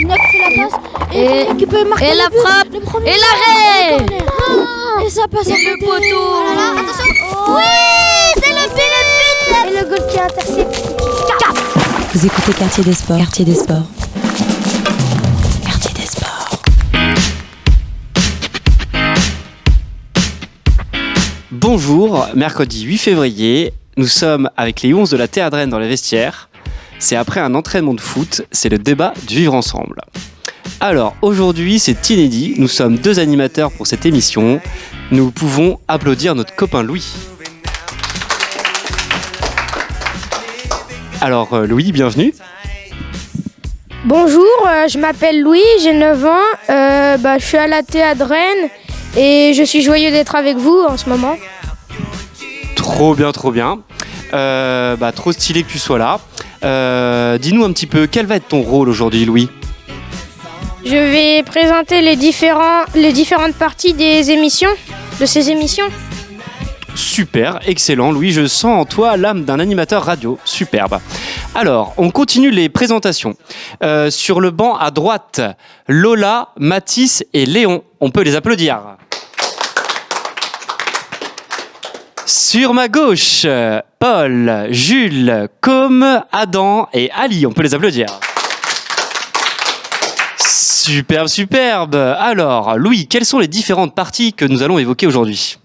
Gignac fait la passe et qui peut marquer et la le but. frappe Le premier et l'arrêt. Et ça passe à Et le côté. poteau. Oh là là, attention. Oui, c'est le but. Et le goal qui intercepte. Vous écoutez Quartier des Sports. Quartier des Sports. Quartier des Sports. Bonjour, mercredi 8 février, nous sommes avec les 11 de la Théadrenne dans les vestiaires. C'est après un entraînement de foot, c'est le débat du vivre ensemble. Alors aujourd'hui c'est inédit, nous sommes 2 animateurs pour cette émission. Nous pouvons applaudir notre copain Louis. Alors Louis, bienvenue. Bonjour, je m'appelle Louis, j'ai 9 ans, je suis à la Théadrenne et je suis joyeux d'être avec vous en ce moment. Trop bien, trop bien. Trop stylé que tu sois là. Dis-nous un petit peu, quel va être ton rôle aujourd'hui Louis ? Je vais présenter les différentes parties de ces émissions. Super, excellent Louis, je sens en toi l'âme d'un animateur radio, superbe. Alors, on continue les présentations. Sur le banc à droite, Lola, Mathis et Léon, on peut les applaudir. Sur ma gauche, Paul, Jules, Com, Adam et Ali, on peut les applaudir. Superbe, superbe. Alors, Louis, quelles sont les différentes parties que nous allons évoquer aujourd'hui ?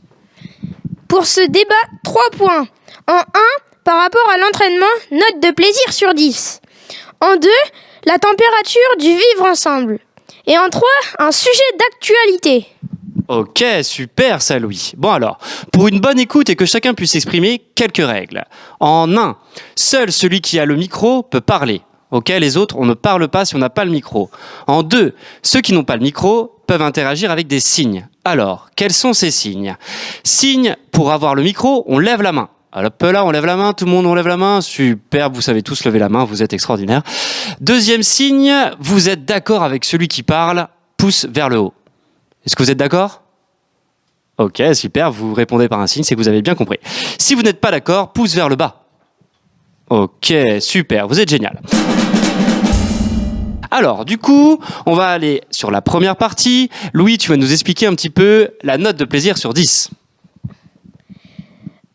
Pour ce débat, 3 points. En 1, par rapport à l'entraînement, note de plaisir sur 10. En 2, la température du vivre ensemble. Et en 3, un sujet d'actualité. Ok, super ça Louis. Bon alors, pour une bonne écoute et que chacun puisse s'exprimer, quelques règles. En 1, seul celui qui a le micro peut parler. Ok, les autres, on ne parle pas si on n'a pas le micro. En 2, ceux qui n'ont pas le micro peuvent interagir avec des signes. Alors, quels sont ces signes ? Signes, pour avoir le micro, on lève la main. Alors là, on lève la main, tout le monde on lève la main. Super, vous savez tous lever la main, vous êtes extraordinaires. Deuxième signe, vous êtes d'accord avec celui qui parle, pouce vers le haut. Est-ce que vous êtes d'accord ? Ok, super, vous répondez par un signe, c'est que vous avez bien compris. Si vous n'êtes pas d'accord, pouce vers le bas. Ok, super, vous êtes génial. Alors, du coup, on va aller sur la première partie. Louis, tu vas nous expliquer un petit peu la note de plaisir sur 10.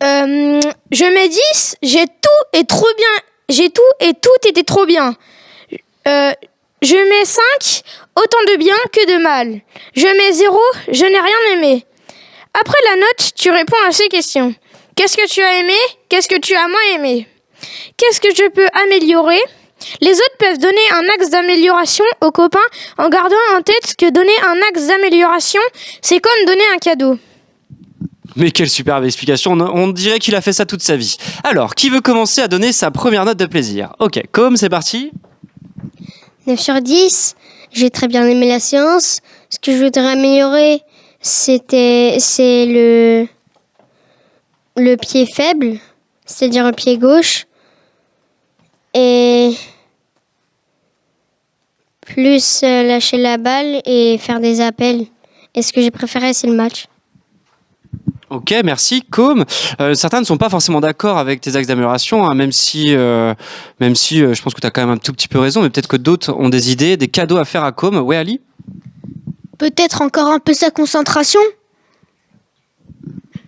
Je mets 10, j'ai tout et tout était trop bien. Je mets 5, autant de bien que de mal. Je mets 0, je n'ai rien aimé. Après la note, tu réponds à ces questions. Qu'est-ce que tu as aimé ? Qu'est-ce que tu as moins aimé ? Qu'est-ce que je peux améliorer ? Les autres peuvent donner un axe d'amélioration aux copains en gardant en tête que donner un axe d'amélioration, c'est comme donner un cadeau. Mais quelle superbe explication, on dirait qu'il a fait ça toute sa vie. Alors, qui veut commencer à donner sa première note de plaisir ? Ok, Com, c'est parti. 9 sur 10, j'ai très bien aimé la séance. Ce que je voudrais améliorer, c'est le pied faible, c'est-à-dire le pied gauche. Et plus lâcher la balle et faire des appels. Et ce que j'ai préféré, c'est le match. Ok, merci. Com, certains ne sont pas forcément d'accord avec tes axes d'amélioration, hein, même si je pense que tu as quand même un tout petit peu raison, mais peut-être que d'autres ont des idées, des cadeaux à faire à Com. Ouais, Ali ? Peut-être encore un peu sa concentration.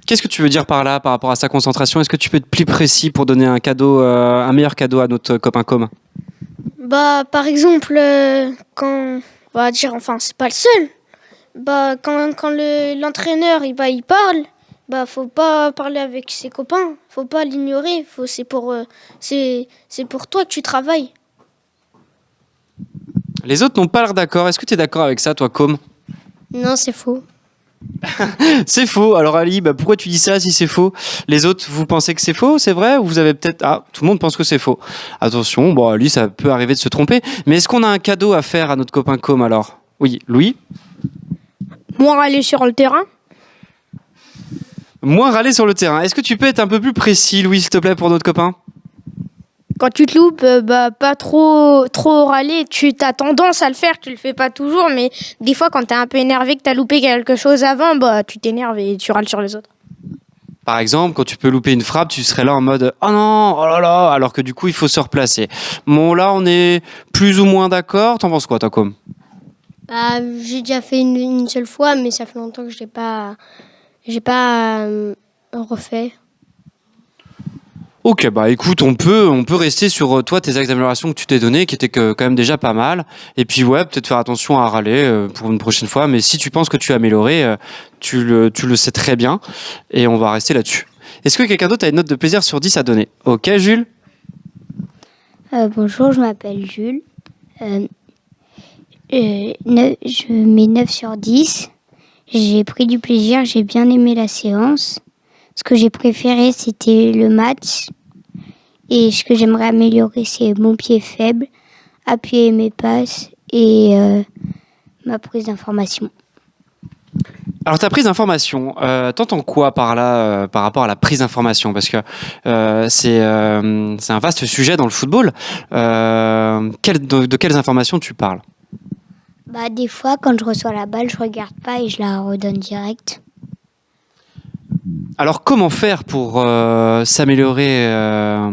Qu'est-ce que tu veux dire par là, par rapport à sa concentration ? Est-ce que tu peux être plus précis pour donner un cadeau, un meilleur cadeau à notre copain Com ? Par exemple, quand, on va dire, enfin, c'est pas le seul. Quand l'entraîneur, il parle, faut pas parler avec ses copains, faut pas l'ignorer, c'est pour toi que tu travailles. Les autres n'ont pas l'air d'accord. Est-ce que tu es d'accord avec ça, toi, Com ? Non, c'est faux. C'est faux. Alors Ali, pourquoi tu dis ça si c'est faux ? Les autres, vous pensez que c'est faux, c'est vrai ? Ou vous avez peut-être... Ah, tout le monde pense que c'est faux. Attention, Ali, ça peut arriver de se tromper. Mais est-ce qu'on a un cadeau à faire à notre copain Com alors ? Oui, Louis ? Moins aller sur le terrain. Moins râler sur le terrain. Est-ce que tu peux être un peu plus précis, Louis, s'il te plaît, pour notre copain ? Quand tu te loupes, pas trop râler. Tu as tendance à le faire, tu le fais pas toujours, mais des fois, quand t'es un peu énervé, que t'as loupé quelque chose avant, tu t'énerves et tu râles sur les autres. Par exemple, quand tu peux louper une frappe, tu serais là en mode « Oh non, oh là là !» alors que du coup, il faut se replacer. Bon, là, on est plus ou moins d'accord. T'en penses quoi, toi, Com? Bah, j'ai déjà fait une seule fois, mais ça fait longtemps que j'ai pas refait. Ok, bah écoute, on peut rester sur toi, tes axes d'amélioration que tu t'es donné, qui étaient quand même déjà pas mal. Et puis ouais, peut-être faire attention à râler pour une prochaine fois. Mais si tu penses que tu as amélioré, tu le sais très bien. Et on va rester là-dessus. Est-ce que quelqu'un d'autre a une note de plaisir sur 10 à donner? Ok, Jules? Bonjour, je m'appelle Jules. Je mets 9 sur 10. J'ai pris du plaisir, j'ai bien aimé la séance. Ce que j'ai préféré, c'était le match. Et ce que j'aimerais améliorer, c'est mon pied faible, appuyer mes passes et ma prise d'information. Alors ta prise d'information, t'entends quoi par là par rapport à la prise d'information? Parce que c'est un vaste sujet dans le football. De quelles informations tu parles? Bah, des fois, quand je reçois la balle, je regarde pas et je la redonne direct. Alors comment faire pour s'améliorer à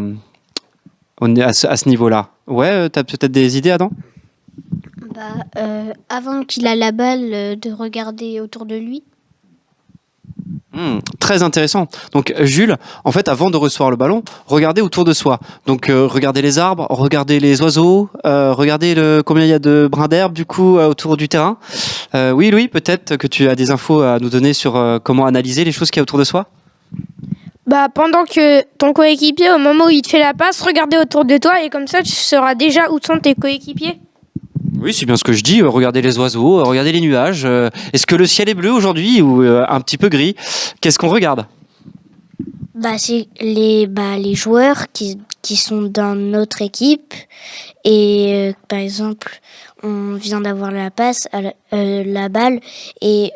ce niveau-là? Ouais, t'as peut-être des idées, Adam? Avant qu'il a la balle, de regarder autour de lui. Très intéressant. Donc Jules, en fait, avant de recevoir le ballon, regardez autour de soi. Donc regardez les arbres, regardez les oiseaux, regardez combien il y a de brins d'herbe du coup autour du terrain. Oui, Louis, peut-être que tu as des infos à nous donner sur comment analyser les choses qu'il y a autour de soi. Bah, pendant que ton coéquipier, au moment où il te fait la passe, regardez autour de toi et comme ça, tu sauras déjà où sont tes coéquipiers. Oui, c'est bien ce que je dis. Regardez les oiseaux, regardez les nuages. Est-ce que le ciel est bleu aujourd'hui ou un petit peu gris? Qu'est-ce qu'on regarde? Bah, c'est les joueurs qui sont dans notre équipe. Et par exemple, on vient d'avoir la passe, la balle, et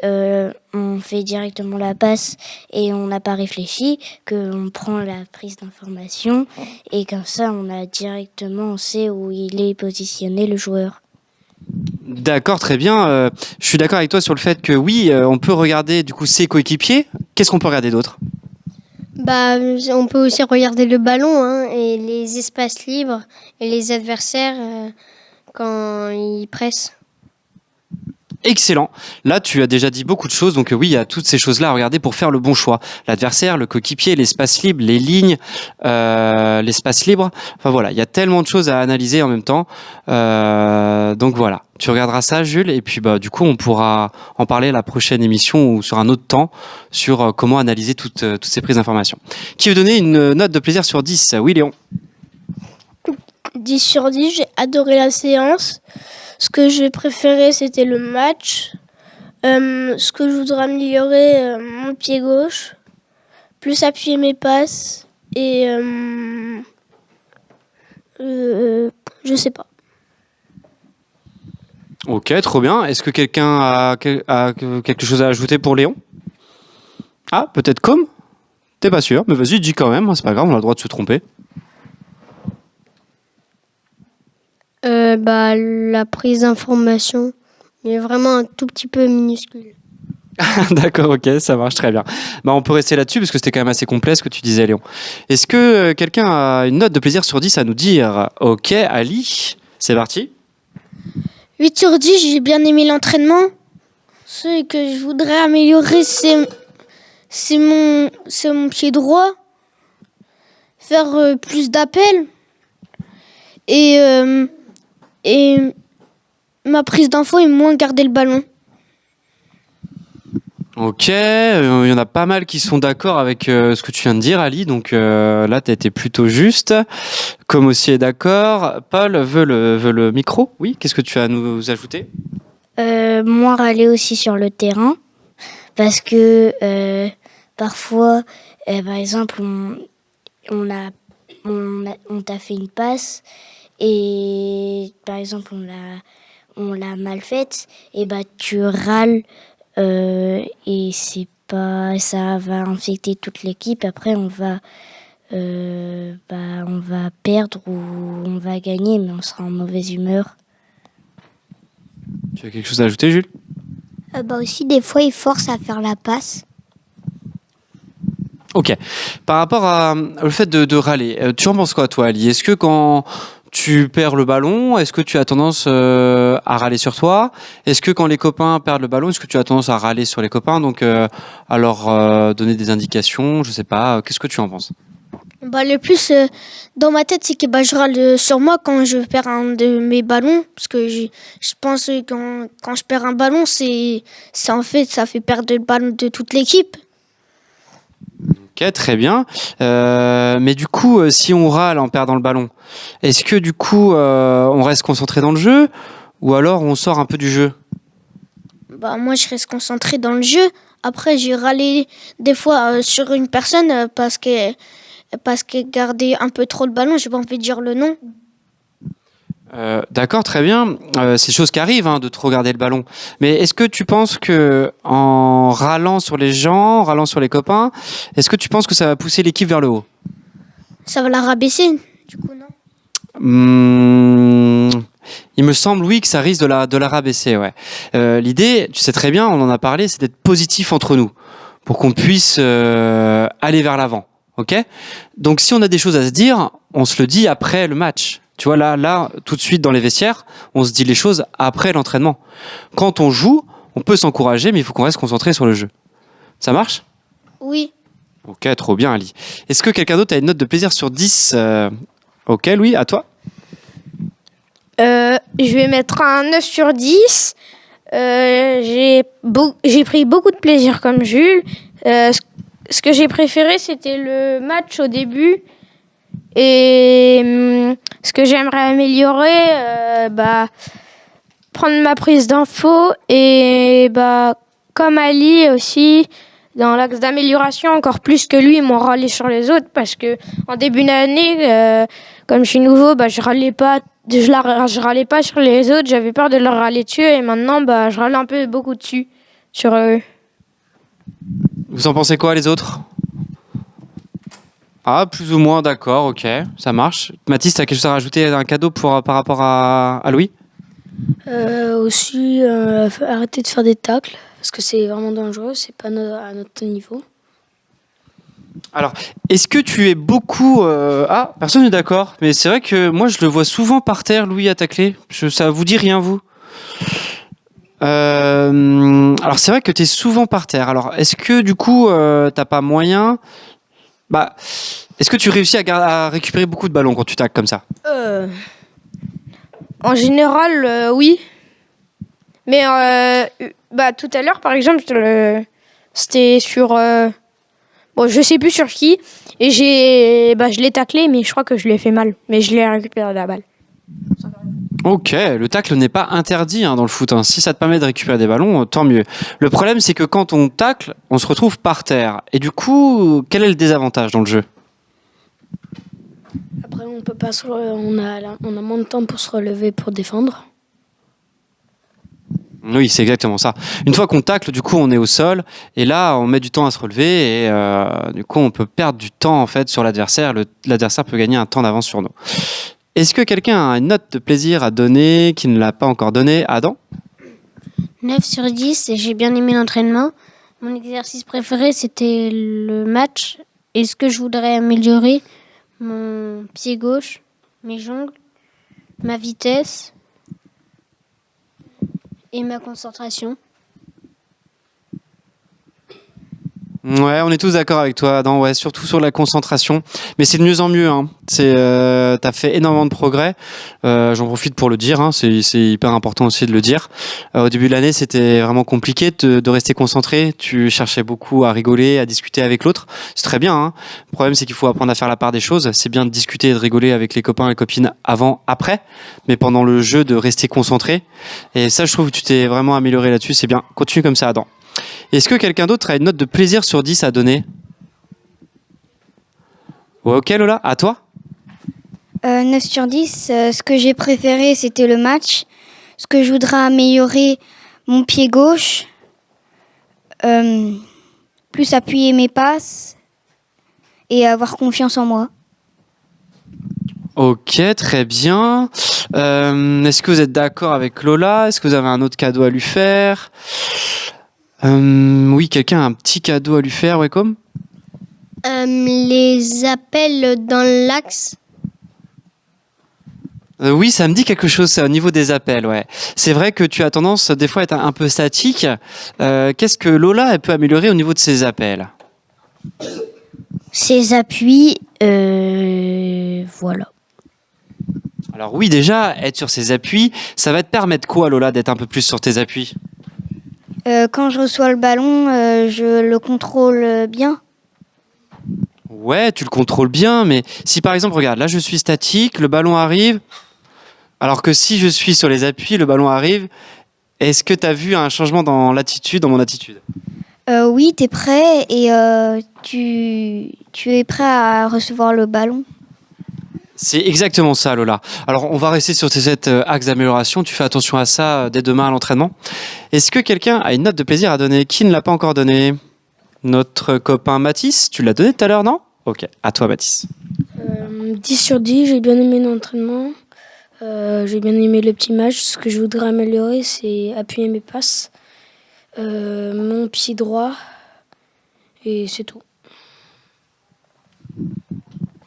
on fait directement la passe et on n'a pas réfléchi, qu'on prend la prise d'information et comme ça, on sait où il est positionné le joueur. D'accord, très bien. Je suis d'accord avec toi sur le fait que oui, on peut regarder du coup ses coéquipiers. Qu'est-ce qu'on peut regarder d'autre? Bah, on peut aussi regarder le ballon et les espaces libres et les adversaires quand ils pressent. Excellent. Là, tu as déjà dit beaucoup de choses. Donc oui, il y a toutes ces choses-là à regarder pour faire le bon choix. L'adversaire, le coéquipier, l'espace libre, les lignes, l'espace libre. Enfin voilà, il y a tellement de choses à analyser en même temps. Donc voilà, tu regarderas ça, Jules. Et puis bah du coup, on pourra en parler à la prochaine émission ou sur un autre temps sur comment analyser toutes ces prises d'informations. Qui veut donner une note de plaisir sur 10? Oui, Léon. 10 sur 10, j'ai adoré la séance. Ce que j'ai préféré, c'était le match. Ce que je voudrais améliorer, mon pied gauche. Plus appuyer mes passes. Et je sais pas. Ok, trop bien. Est-ce que quelqu'un a quelque chose à ajouter pour Léon? Ah, peut-être comme? T'es pas sûr, mais vas-y, dis quand même. C'est pas grave, on a le droit de se tromper. La prise d'information est vraiment un tout petit peu minuscule. D'accord, ok, ça marche très bien. Bah, on peut rester là-dessus parce que c'était quand même assez complet ce que tu disais, Léon. Est-ce que quelqu'un a une note de plaisir sur 10 à nous dire? Ok, Ali, c'est parti. 8 sur 10, j'ai bien aimé l'entraînement. Ce que je voudrais améliorer, c'est mon pied droit. Faire plus d'appels. Et ma prise d'info et moins garder le ballon. Ok, il y en a pas mal qui sont d'accord avec ce que tu viens de dire, Ali. Donc là, tu as été plutôt juste. Comme aussi est d'accord. Paul veut le micro. Oui, qu'est-ce que tu as à nous ajouter? Moins râler aussi sur le terrain parce que parfois, par exemple, on t'a fait une passe et par exemple on l'a mal faite et bah tu râles et c'est pas, ça va infecter toute l'équipe. Après on va perdre ou on va gagner mais on sera en mauvaise humeur. Tu as quelque chose à ajouter, Jules? Aussi des fois il force à faire la passe. Ok. Par rapport au fait de râler, tu en penses quoi, toi, Ali? Est-ce que quand tu perds le ballon, est-ce que tu as tendance à râler sur toi? Est-ce que quand les copains perdent le ballon, est-ce que tu as tendance à râler sur les copains, donc à leur donner des indications? Je sais pas. Qu'est-ce que tu en penses? Bah, le plus dans ma tête, c'est que bah, je râle sur moi quand je perds un de mes ballons. Parce que je pense que quand je perds un ballon, c'est en fait, ça fait perdre le ballon de toute l'équipe. Ok, très bien. Mais du coup, si on râle en perdant le ballon, est-ce que du coup, on reste concentré dans le jeu ou alors on sort un peu du jeu? Bah, moi, je reste concentré dans le jeu. Après, j'ai râlé des fois sur une personne parce qu'elle gardait un peu trop le ballon. J'ai pas envie de dire le nom. D'accord, très bien. C'est des choses qui arrivent, hein, de trop garder le ballon. Mais est-ce que tu penses que en râlant sur les gens, en râlant sur les copains, est-ce que tu penses que ça va pousser l'équipe vers le haut? Ça va la rabaisser. Du coup, non. Il me semble, oui, que ça risque de la rabaisser. Ouais. L'idée, tu sais très bien, on en a parlé, c'est d'être positif entre nous pour qu'on puisse aller vers l'avant. Ok? Donc, si on a des choses à se dire, on se le dit après le match. Tu vois, là, tout de suite dans les vestiaires, on se dit les choses après l'entraînement. Quand on joue, on peut s'encourager, mais il faut qu'on reste concentré sur le jeu. Ça marche? Oui. Ok, trop bien, Ali. Est-ce que quelqu'un d'autre a une note de plaisir sur 10? Ok, Louis, à toi? Je vais mettre un 9 sur 10. J'ai pris beaucoup de plaisir comme Jules. Ce que j'ai préféré, c'était le match au début. Et ce que j'aimerais améliorer, prendre ma prise d'info et comme Ali aussi, dans l'axe d'amélioration, encore plus que lui, m'ont râlé sur les autres parce que en début d'année, comme je suis nouveau, je râlais pas sur les autres, j'avais peur de leur râler dessus et maintenant je râle un peu beaucoup dessus sur eux. Vous en pensez quoi, les autres? Ah, plus ou moins, d'accord, ok, ça marche. Mathis, tu as quelque chose à rajouter, un cadeau par rapport à Louis? Aussi, arrêter de faire des tacles, parce que c'est vraiment dangereux, c'est pas à notre niveau. Alors, est-ce que tu es beaucoup... Ah, personne n'est d'accord, mais c'est vrai que moi, je le vois souvent par terre, Louis, à tacler. Ça vous dit rien, vous? Alors, c'est vrai que tu es souvent par terre. Alors, est-ce que, du coup, t'as pas moyen... est-ce que tu réussis à récupérer beaucoup de ballons quand tu tacles comme ça? En général, oui. Mais tout à l'heure, par exemple, c'était sur... je sais plus sur qui. Et je l'ai taclé, mais je crois que je l'ai fait mal. Mais je l'ai récupéré la balle. Ok, le tacle n'est pas interdit dans le foot. Si ça te permet de récupérer des ballons, tant mieux. Le problème, c'est que quand on tacle, on se retrouve par terre. Et du coup, quel est le désavantage dans le jeu? Après, on peut pas on a moins de temps pour se relever pour défendre. Oui, c'est exactement ça. Une fois qu'on tacle, du coup, on est au sol. Et là, on met du temps à se relever. Et du coup, on peut perdre du temps en fait sur l'adversaire. L'adversaire peut gagner un temps d'avance sur nous. Est-ce que quelqu'un a une note de plaisir à donner qui ne l'a pas encore donnée? Adam? 9 sur 10, et j'ai bien aimé l'entraînement. Mon exercice préféré, c'était le match. Et ce que je voudrais améliorer, mon pied gauche, mes jongles, ma vitesse et ma concentration. Ouais, on est tous d'accord avec toi, Adam. Ouais, surtout sur la concentration. Mais c'est de mieux en mieux. T'as fait énormément de progrès. J'en profite pour le dire. C'est hyper important aussi de le dire. Au début de l'année, c'était vraiment compliqué de rester concentré. Tu cherchais beaucoup à rigoler, à discuter avec l'autre. C'est très bien. Le problème, c'est qu'il faut apprendre à faire la part des choses. C'est bien de discuter et de rigoler avec les copains et les copines avant, après. Mais pendant le jeu, de rester concentré. Et ça, je trouve que tu t'es vraiment amélioré là-dessus. C'est bien. Continue comme ça, Adam. Est-ce que quelqu'un d'autre a une note de plaisir sur 10 à donner? Ok, Lola, à toi? 9 sur 10. Ce que j'ai préféré, c'était le match. Ce que je voudrais améliorer, mon pied gauche. Plus appuyer mes passes et avoir confiance en moi. Ok, très bien. Est-ce que vous êtes d'accord avec Lola? Est-ce que vous avez un autre cadeau à lui faire? Oui, quelqu'un a un petit cadeau à lui faire, Wacom? Les appels dans l'axe. Oui, ça me dit quelque chose, ça, au niveau des appels, ouais. C'est vrai que tu as tendance des fois à être un peu statique. Qu'est-ce que Lola elle peut améliorer au niveau de ses appels? Ses appuis, voilà. Alors oui, déjà, être sur ses appuis, ça va te permettre quoi, Lola, d'être un peu plus sur tes appuis? Quand je reçois le ballon, je le contrôle bien. Ouais, tu le contrôles bien, mais si par exemple, regarde, là je suis statique, le ballon arrive, alors que si je suis sur les appuis, le ballon arrive, est-ce que tu as vu un changement dans l'attitude, dans mon attitude? Oui, tu es prêt et tu es prêt à recevoir le ballon. C'est exactement ça, Lola. Alors, on va rester sur cet axe d'amélioration. Tu fais attention à ça dès demain à l'entraînement. Est-ce que quelqu'un a une note de plaisir à donner? Qui ne l'a pas encore donnée? Notre copain Mathis, tu l'as donné tout à l'heure, non? Ok, à toi, Mathis. 10 sur 10, j'ai bien aimé l'entraînement. J'ai bien aimé le petit match. Ce que je voudrais améliorer, c'est appuyer mes passes. Mon pied droit. Et c'est tout.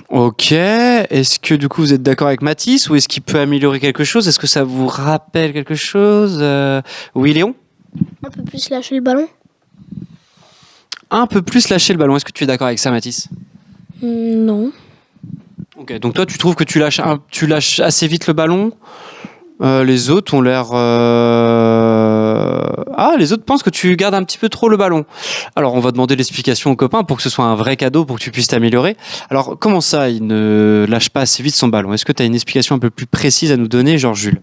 Ok, est-ce que du coup vous êtes d'accord avec Mathis ou est-ce qu'il peut améliorer quelque chose? Est-ce que ça vous rappelle quelque chose? Oui, Léon? Un peu plus lâcher le ballon. Un peu plus lâcher le ballon. Est-ce que tu es d'accord avec ça, Mathis? Non. Ok, donc toi tu trouves que tu lâches assez vite le ballon? Les autres ont l'air... Ah, les autres pensent que tu gardes un petit peu trop le ballon. Alors, on va demander l'explication aux copains pour que ce soit un vrai cadeau, pour que tu puisses t'améliorer. Alors, comment ça, il ne lâche pas assez vite son ballon? Est-ce que tu as une explication un peu plus précise à nous donner, genre Jules?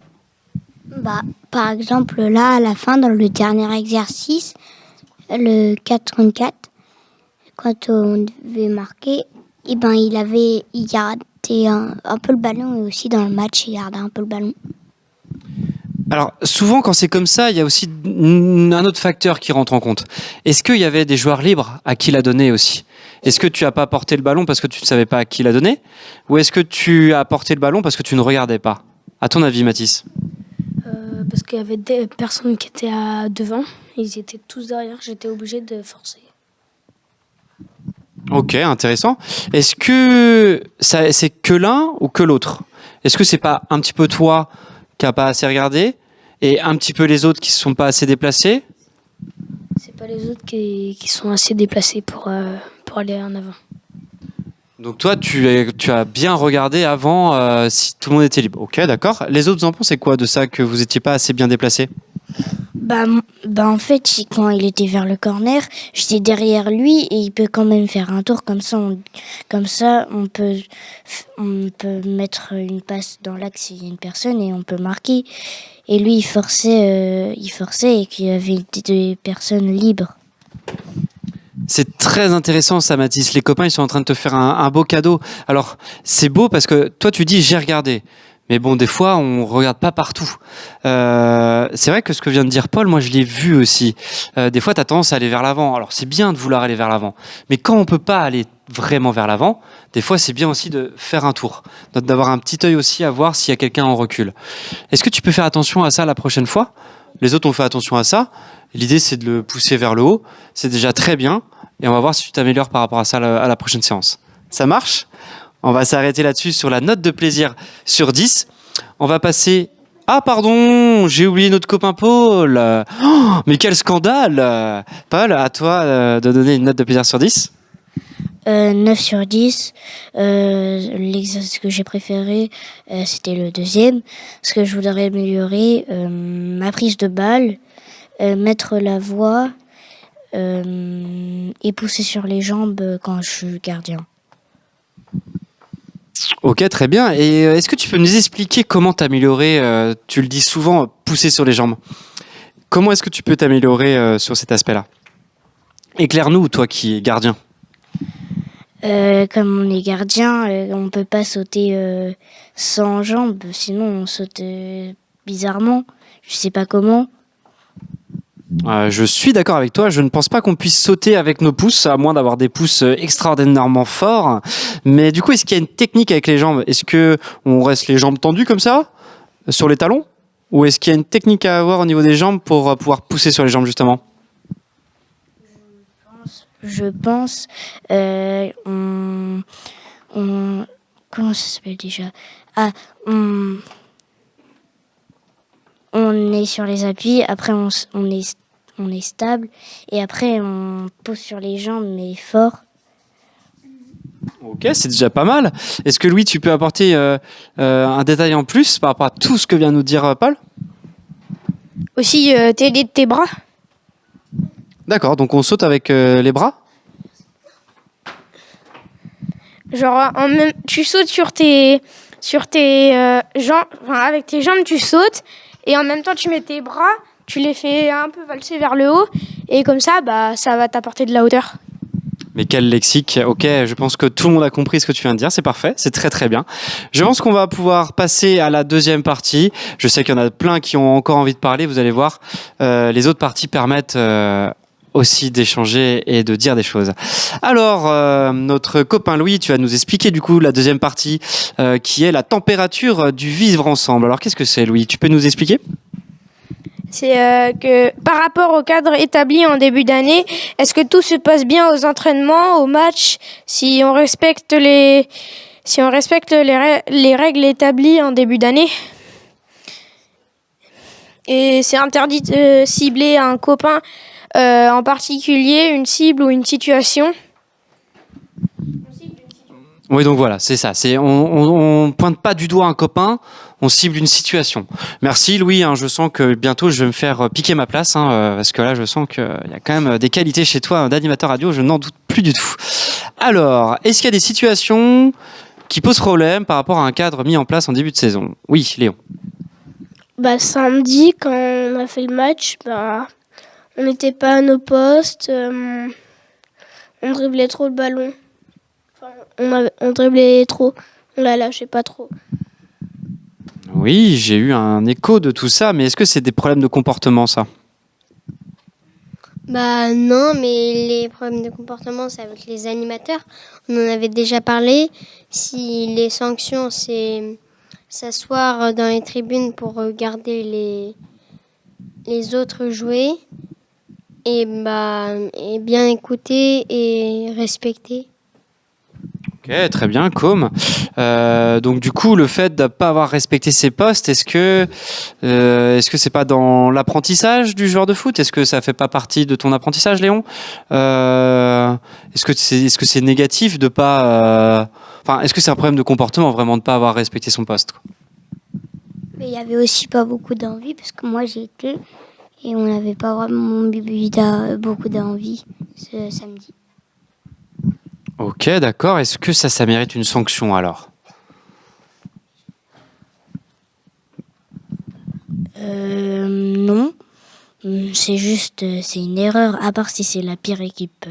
Bah, par exemple, là, à la fin, dans le dernier exercice, le 4 contre 4, quand on devait marquer, eh ben, il gardait un peu le ballon et aussi dans le match, il gardait un peu le ballon. Alors, souvent, quand c'est comme ça, il y a aussi un autre facteur qui rentre en compte. Est-ce qu'il y avait des joueurs libres à qui l'a donné aussi? Est-ce que tu n'as pas porté le ballon parce que tu ne savais pas à qui l'a donné? Ou est-ce que tu as porté le ballon parce que tu ne regardais pas? À ton avis, Mathis? Parce qu'il y avait des personnes qui étaient devant. Ils étaient tous derrière. J'étais obligée de forcer. Ok, intéressant. Est-ce que c'est que l'un ou que l'autre? Est-ce que c'est pas un petit peu toi qui n'a pas assez regardé et un petit peu les autres qui ne se sont pas assez déplacés? C'est pas les autres qui sont assez déplacés pour aller en avant. Donc toi, tu as bien regardé avant si tout le monde était libre. Ok, d'accord. Les autres en pensaient quoi de ça, que vous n'étiez pas assez bien déplacés? Bah, en fait, quand il était vers le corner, j'étais derrière lui et il peut quand même faire un tour comme ça. On peut mettre une passe dans l'axe s'il y a une personne et on peut marquer. Et lui, il forçait et qu'il y avait des personnes libres. C'est très intéressant ça, Mathis. Les copains, ils sont en train de te faire un beau cadeau. Alors, c'est beau parce que toi, tu dis j'ai regardé. Mais bon, des fois, on regarde pas partout. C'est vrai que ce que vient de dire Paul, moi, je l'ai vu aussi. Des fois, tu as tendance à aller vers l'avant. Alors, c'est bien de vouloir aller vers l'avant. Mais quand on peut pas aller vraiment vers l'avant, des fois, c'est bien aussi de faire un tour. D'avoir un petit œil aussi à voir s'il y a quelqu'un en recul. Est-ce que tu peux faire attention à ça la prochaine fois? Les autres ont fait attention à ça. L'idée, c'est de le pousser vers le haut. C'est déjà très bien. Et on va voir si tu t'améliores par rapport à ça à la prochaine séance. Ça marche? On va s'arrêter là-dessus sur la note de plaisir sur 10. On va passer... Ah pardon, j'ai oublié notre copain Paul. Oh, mais quel scandale! Paul, à toi de donner une note de plaisir sur 10. 9 sur 10. L'exercice que j'ai préféré, c'était le deuxième. Ce que je voudrais améliorer, ma prise de balle, mettre la voix et pousser sur les jambes quand je suis gardien. Ok, très bien. Et est-ce que tu peux nous expliquer comment t'améliorer? Tu le dis souvent, pousser sur les jambes. Comment est-ce que tu peux t'améliorer sur cet aspect-là? Éclaire-nous, toi qui es gardien. Comme on est gardien, on ne peut pas sauter sans jambes, sinon on saute bizarrement. Je sais pas comment. Je suis d'accord avec toi, je ne pense pas qu'on puisse sauter avec nos pouces, à moins d'avoir des pouces extraordinairement forts. Mais du coup, est-ce qu'il y a une technique avec les jambes? Est-ce qu'on reste les jambes tendues comme ça, sur les talons? Ou est-ce qu'il y a une technique à avoir au niveau des jambes pour pouvoir pousser sur les jambes, justement? je pense, comment ça s'appelle déjà? Ah, on est sur les appuis, après on est stable, et après on pose sur les jambes, mais fort. Ok, c'est déjà pas mal. Est-ce que Louis, tu peux apporter un détail en plus par rapport à tout ce que vient de nous dire Paul? Aussi, t'aider de tes bras. D'accord, donc on saute avec les bras? Genre, tu sautes sur tes jambes, enfin, avec tes jambes, tu sautes, et en même temps, tu mets tes bras, tu les fais un peu valser vers le haut, et comme ça, bah, ça va t'apporter de la hauteur. Mais quel lexique. Ok, je pense que tout le monde a compris ce que tu viens de dire. C'est parfait, c'est très très bien. Je pense qu'on va pouvoir passer à la deuxième partie. Je sais qu'il y en a plein qui ont encore envie de parler. Vous allez voir, les autres parties permettent aussi d'échanger et de dire des choses. Alors, notre copain Louis, tu vas nous expliquer du coup la deuxième partie qui est la température du vivre ensemble. Alors, qu'est-ce que c'est, Louis? Tu peux nous expliquer? C'est que par rapport au cadre établi en début d'année, est-ce que tout se passe bien aux entraînements, aux matchs, si on respecte les règles établies en début d'année? Et c'est interdit de cibler un copain en particulier, une cible ou une situation. Oui, donc voilà, c'est ça. On pointe pas du doigt un copain, on cible une situation. Merci Louis, hein, je sens que bientôt je vais me faire piquer ma place, parce que là je sens qu'il y a quand même des qualités chez toi d'animateur radio, je n'en doute plus du tout. Alors, est-ce qu'il y a des situations qui posent problème par rapport à un cadre mis en place en début de saison? Oui, Léon. Bah, samedi, quand on a fait le match, bah, on n'était pas à nos postes, on driblait trop le ballon. Enfin, on driblait trop, on la lâchait pas trop. Oui, j'ai eu un écho de tout ça, mais est-ce que c'est des problèmes de comportement, ça? Bah non, mais les problèmes de comportement, c'est avec les animateurs. On en avait déjà parlé. Si les sanctions, c'est s'asseoir dans les tribunes pour regarder les autres jouer et bien écouter et respecter. Ok, très bien, Com. Donc du coup, le fait de ne pas avoir respecté ses postes, est-ce que c'est pas dans l'apprentissage du joueur de foot? Est-ce que ça fait pas partie de ton apprentissage, Léon? Est-ce que c'est négatif de pas Enfin, est-ce que c'est un problème de comportement vraiment de pas avoir respecté son poste, quoi? Mais il y avait aussi pas beaucoup d'envie, parce que moi j'y étais, et on n'avait pas vraiment beaucoup d'envie ce samedi. Ok, d'accord. Est-ce que ça mérite une sanction alors? Non. C'est juste, c'est une erreur, à part si c'est la pire équipe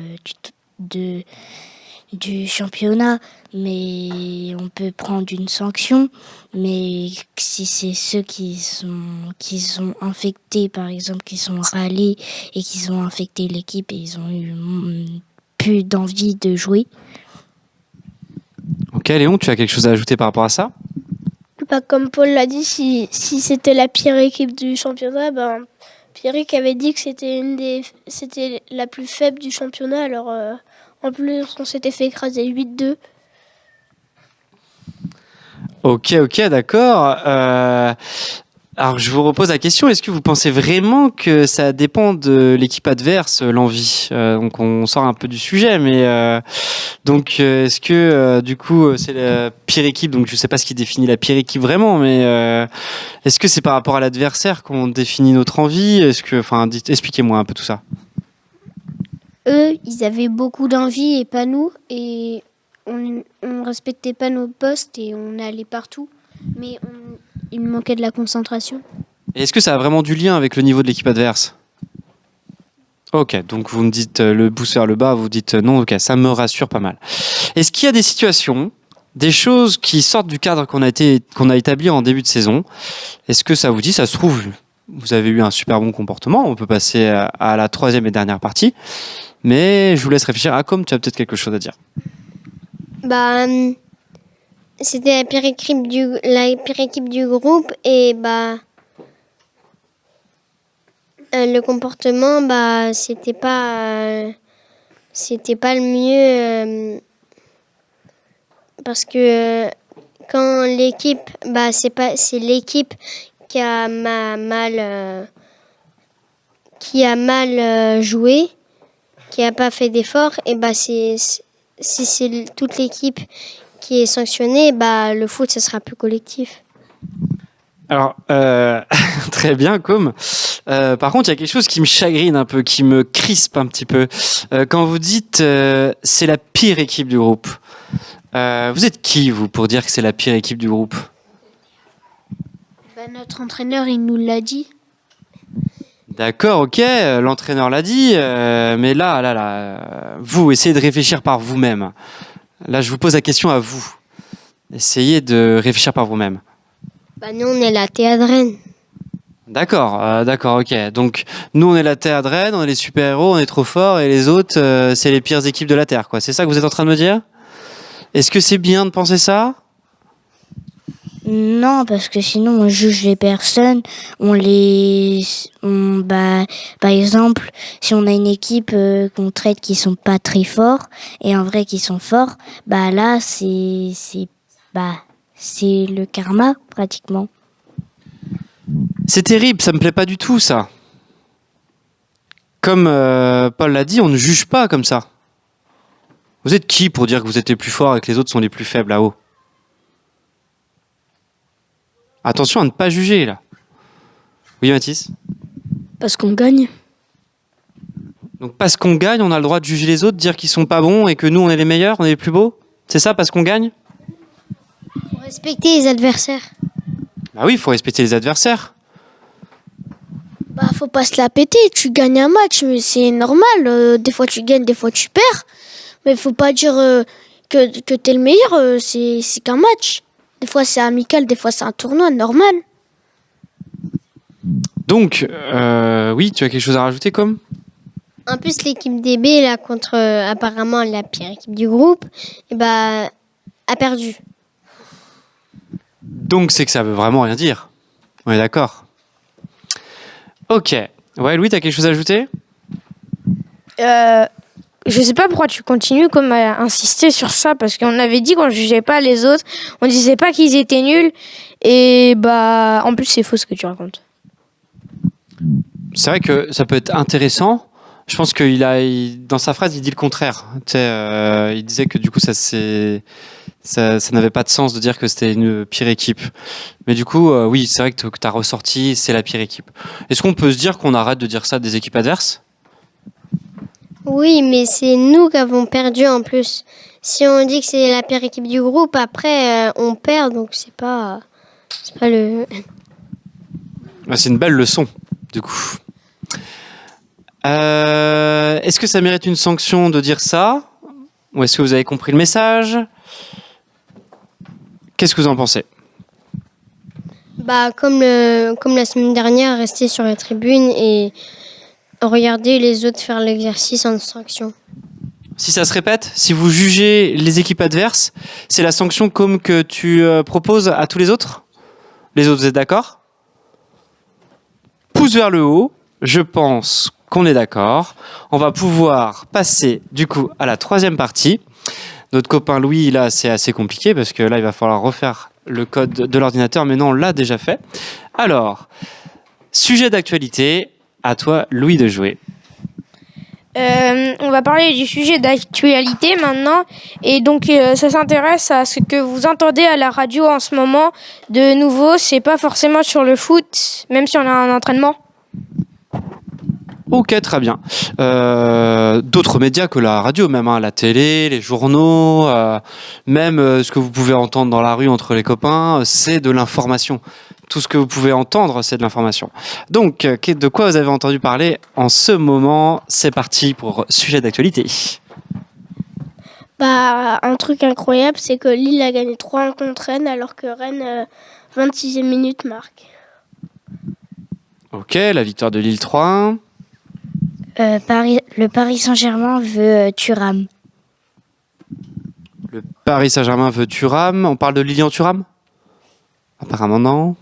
du championnat, mais on peut prendre une sanction. Mais si c'est ceux qui sont infectés, par exemple, qui sont râlés et qui ont infecté l'équipe et ils ont eu plus d'envie de jouer. Ok, Léon, tu as quelque chose à ajouter par rapport à ça? Bah, comme Paul l'a dit, si c'était la pire équipe du championnat, ben, Pierrick avait dit que c'était la plus faible du championnat. Alors, en plus, on s'était fait écraser 8-2. Ok, d'accord. Alors, je vous repose la question, est-ce que vous pensez vraiment que ça dépend de l'équipe adverse, l'envie? Donc, on sort un peu du sujet, mais est-ce que du coup, c'est la pire équipe? Donc, je ne sais pas ce qui définit la pire équipe vraiment, mais est-ce que c'est par rapport à l'adversaire qu'on définit notre envie? Expliquez-moi un peu tout ça. Eux, ils avaient beaucoup d'envie et pas nous, et on respectait pas nos postes et on allait partout, mais il manquait de la concentration. Et est-ce que ça a vraiment du lien avec le niveau de l'équipe adverse? Ok, donc vous me dites le pouce vers le bas, vous dites non, ok, ça me rassure pas mal. Est-ce qu'il y a des situations, des choses qui sortent du cadre qu'on a établi en début de saison? Est-ce que ça vous dit, ça se trouve, vous avez eu un super bon comportement, on peut passer à la troisième et dernière partie, mais je vous laisse réfléchir. Ah, comme tu as peut-être quelque chose à dire. Bah, c'était la pire équipe du groupe et le comportement, bah, c'était pas c'était pas le mieux parce que quand l'équipe, c'est l'équipe qui a mal joué, qui a pas fait d'effort, et si c'est toute l'équipe qui est sanctionnée, le foot ça sera plus collectif. Alors, très bien, Com. Par contre, il y a quelque chose qui me chagrine un peu, qui me crispe un petit peu. Quand vous dites c'est la pire équipe du groupe, vous êtes qui, vous, pour dire que c'est la pire équipe du groupe? Notre entraîneur, il nous l'a dit. D'accord, ok, l'entraîneur l'a dit, mais là, vous, essayez de réfléchir par vous-même. Là, je vous pose la question à vous. Essayez de réfléchir par vous-même. Nous, on est la Théâtre Rennes. D'accord, ok. Donc, nous, on est la Théâtre Rennes, on est les super-héros, on est trop forts, et les autres, c'est les pires équipes de la Terre, quoi. C'est ça que vous êtes en train de me dire? Est-ce que c'est bien de penser ça? Non, parce que sinon on juge les personnes, par exemple, si on a une équipe qu'on traite qui sont pas très forts et en vrai qui sont forts, là c'est le karma pratiquement. C'est terrible, ça me plaît pas du tout, ça. Comme Paul l'a dit, on ne juge pas comme ça. Vous êtes qui pour dire que vous êtes les plus forts et que les autres sont les plus faibles là-haut? Attention à ne pas juger, là. Oui, Mathis? Parce qu'on gagne. Donc, parce qu'on gagne, on a le droit de juger les autres, dire qu'ils sont pas bons et que nous, on est les meilleurs, on est les plus beaux? C'est ça, parce qu'on gagne? Faut respecter les adversaires. Bah oui, il faut respecter les adversaires. Faut pas se la péter, tu gagnes un match, mais c'est normal. Des fois tu gagnes, des fois tu perds. Mais faut pas dire que t'es le meilleur, c'est qu'un match. Des fois c'est amical, des fois c'est un tournoi, normal. Donc, oui, tu as quelque chose à rajouter, comme? En plus, l'équipe DB, là, contre apparemment la pire équipe du groupe, a perdu. Donc, c'est que ça veut vraiment rien dire. On est d'accord. Ok. Ouais, Louis, t'as quelque chose à ajouter? Je sais pas pourquoi tu continues comme à insister sur ça, parce qu'on avait dit qu'on jugeait pas les autres, on disait pas qu'ils étaient nuls, et en plus c'est faux ce que tu racontes. C'est vrai que ça peut être intéressant. Je pense dans sa phrase, il dit le contraire. Il disait que du coup, ça n'avait pas de sens de dire que c'était une pire équipe. Mais du coup, oui, c'est vrai que tu as ressorti, c'est la pire équipe. Est-ce qu'on peut se dire qu'on arrête de dire ça des équipes adverses? Oui, mais c'est nous qui avons perdu en plus. Si on dit que c'est la pire équipe du groupe, après on perd, donc c'est pas le... C'est une belle leçon, du coup. Est-ce que ça mérite une sanction de dire ça? Ou est-ce que vous avez compris le message? Qu'est-ce que vous en pensez? Comme la semaine dernière, rester sur la tribune et regarder les autres faire l'exercice en sanction. Si ça se répète, si vous jugez les équipes adverses, c'est la sanction comme que tu proposes à tous les autres? Les autres, vous êtes d'accord? Pouce vers le haut, je pense qu'on est d'accord. On va pouvoir passer du coup à la troisième partie. Notre copain Louis, là, c'est assez compliqué parce que là, il va falloir refaire le code de l'ordinateur, mais non, on l'a déjà fait. Alors, sujet d'actualité, à toi, Louis, de jouer. On va parler du sujet d'actualité maintenant, et donc ça s'intéresse à ce que vous entendez à la radio en ce moment. De nouveau, c'est pas forcément sur le foot, même si on a un entraînement. Ok, très bien. D'autres médias que la radio, même la télé, les journaux, même ce que vous pouvez entendre dans la rue entre les copains, c'est de l'information. Tout ce que vous pouvez entendre, c'est de l'information. Donc, de quoi vous avez entendu parler en ce moment? C'est parti pour sujet d'actualité. Un truc incroyable, c'est que Lille a gagné 3-1 contre Rennes, alors que Rennes, 26e minute, marque. Ok, la victoire de Lille 3-1. Le Paris Saint-Germain veut Thuram. Le Paris Saint-Germain veut Thuram. On parle de Lilian Thuram? Apparemment non.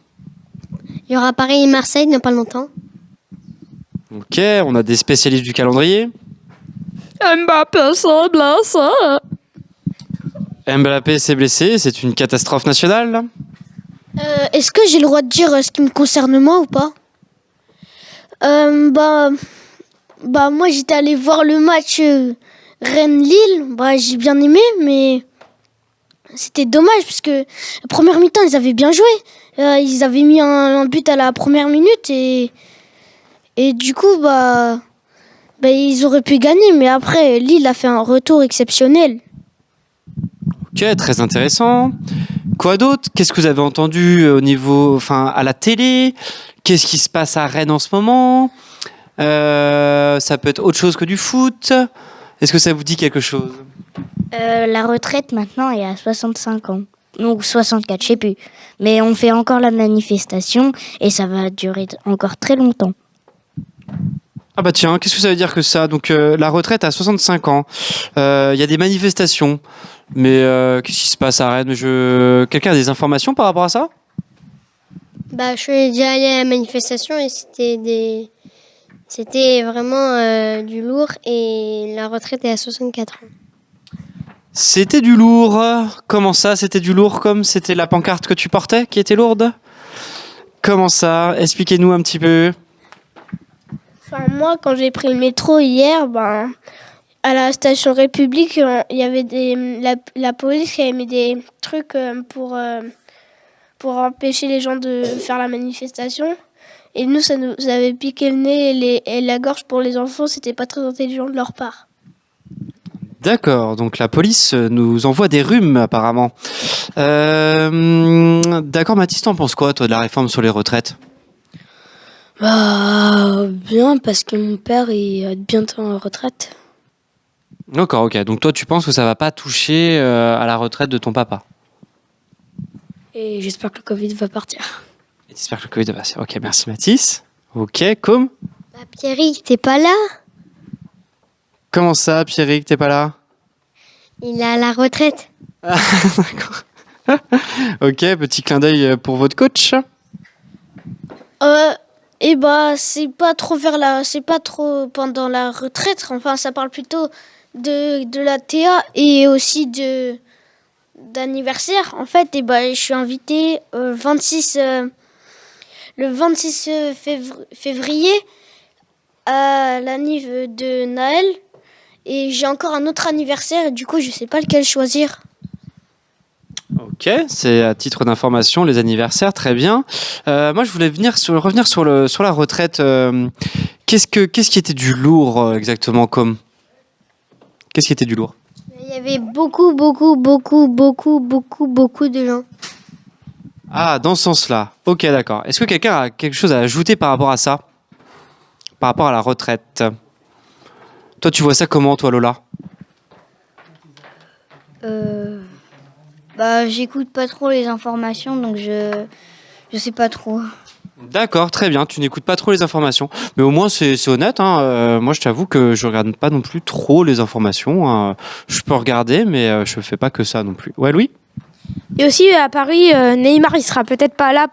Il y aura Paris et Marseille dans pas longtemps. Ok, on a des spécialistes du calendrier. Mbappé s'est blessé. Mbappé s'est blessé, c'est une catastrophe nationale. Est-ce que j'ai le droit de dire ce qui me concerne moi ou pas? Moi j'étais allé voir le match Rennes-Lille. J'ai bien aimé, mais c'était dommage parce que la première mi-temps ils avaient bien joué. Ils avaient mis un but à la première minute et du coup ils auraient pu gagner, mais après Lille a fait un retour exceptionnel. Ok, très intéressant. Quoi d'autre? Qu'est-ce que vous avez entendu à la télé? Qu'est-ce qui se passe à Rennes en ce moment? Ça peut être autre chose que du foot. Est-ce que ça vous dit quelque chose? La retraite maintenant est à 65 ans. Donc 64, je sais plus. Mais on fait encore la manifestation et ça va durer encore très longtemps. Ah bah tiens, qu'est-ce que ça veut dire que ça? Donc la retraite à 65 ans. Il y a des manifestations. Mais qu'est-ce qui se passe à Rennes? Quelqu'un a des informations par rapport à ça? Je suis déjà allée à la manifestation et c'était vraiment du lourd et la retraite est à 64 ans. C'était du lourd. Comment ça, c'était du lourd? Comme c'était la pancarte que tu portais qui était lourde? Comment ça? Expliquez-nous un petit peu. Moi, quand j'ai pris le métro hier, à la station République, il y avait la police qui avait mis des trucs pour empêcher les gens de faire la manifestation. Et nous, ça nous avait piqué le nez et la gorge pour les enfants. C'était pas très intelligent de leur part. D'accord, donc la police nous envoie des rhumes apparemment. D'accord, Mathis, t'en penses quoi toi de la réforme sur les retraites? Bien, parce que mon père est bientôt en retraite. D'accord, ok. Donc toi, tu penses que ça va pas toucher à la retraite de ton papa? Et j'espère que le Covid va partir. Et j'espère que le Covid va partir. Ok, merci Mathis. Ok, Com? Pierrick, t'es pas là? Comment ça, Pierrick, t'es pas là? Il est à la retraite. D'accord. Ok, petit clin d'œil pour votre coach. C'est pas trop pendant la retraite. Enfin, ça parle plutôt de la TA et aussi d'anniversaire. En fait, je suis invitée le 26 février à l'anniv de Naël. Et j'ai encore un autre anniversaire et du coup, je sais pas lequel choisir. Ok, c'est à titre d'information les anniversaires, très bien. Moi, je voulais revenir sur la retraite. Qu'est-ce qui était du lourd exactement comme? Qu'est-ce qui était du lourd? Il y avait beaucoup de gens. Ah, dans ce sens-là. Ok, d'accord. Est-ce que quelqu'un a quelque chose à ajouter par rapport à ça? Par rapport à la retraite? Toi, tu vois ça comment, toi, Lola? J'écoute pas trop les informations, donc je sais pas trop. D'accord, très bien. Tu n'écoutes pas trop les informations. Mais au moins, c'est honnête. Hein. Moi, je t'avoue que je regarde pas non plus trop les informations. Hein. Je peux regarder, mais je fais pas que ça non plus. Ouais, Louis? Et aussi à Paris, Neymar il sera peut-être pas là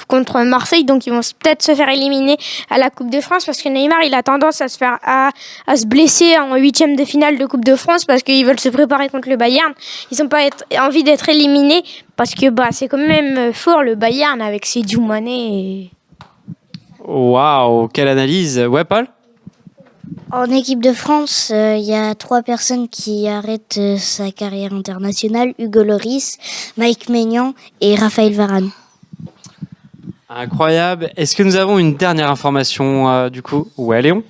contre Marseille, donc ils vont peut-être se faire éliminer à la Coupe de France parce que Neymar il a tendance à se blesser en 8e de finale de Coupe de France parce qu'ils veulent se préparer contre le Bayern. Ils n'ont pas envie d'être éliminés parce que c'est quand même fort le Bayern avec Sadio Mané. Waouh, quelle analyse. Ouais, Paul? En équipe de France, il y a 3 personnes qui arrêtent sa carrière internationale. Hugo Lloris, Mike Maignan et Raphaël Varane. Incroyable. Est-ce que nous avons une dernière information du coup? Ouais, Léon?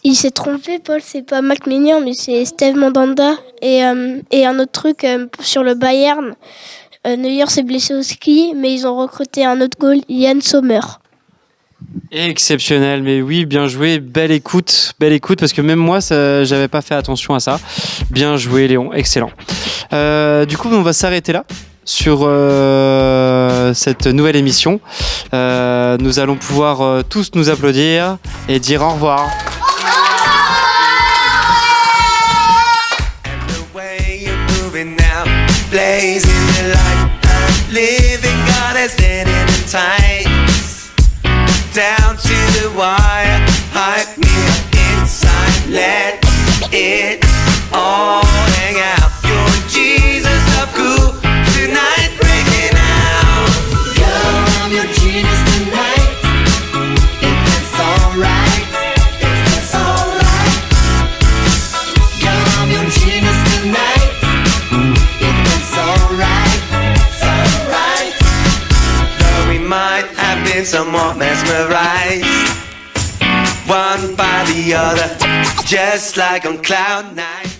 Il s'est trompé, Paul, c'est pas Mike Maignan, mais c'est Steve Mandanda. Et un autre truc sur le Bayern, Neuer s'est blessé au ski, mais ils ont recruté un autre goal, Yann Sommer. Exceptionnel, mais oui, bien joué, belle écoute, parce que même moi, j'avais pas fait attention à ça. Bien joué, Léon, excellent. Du coup, on va s'arrêter là sur cette nouvelle émission. Nous allons pouvoir tous nous applaudir et dire au revoir. Down to the wire, hype me inside, let and some more mesmerized, one by the other, just like on cloud nine.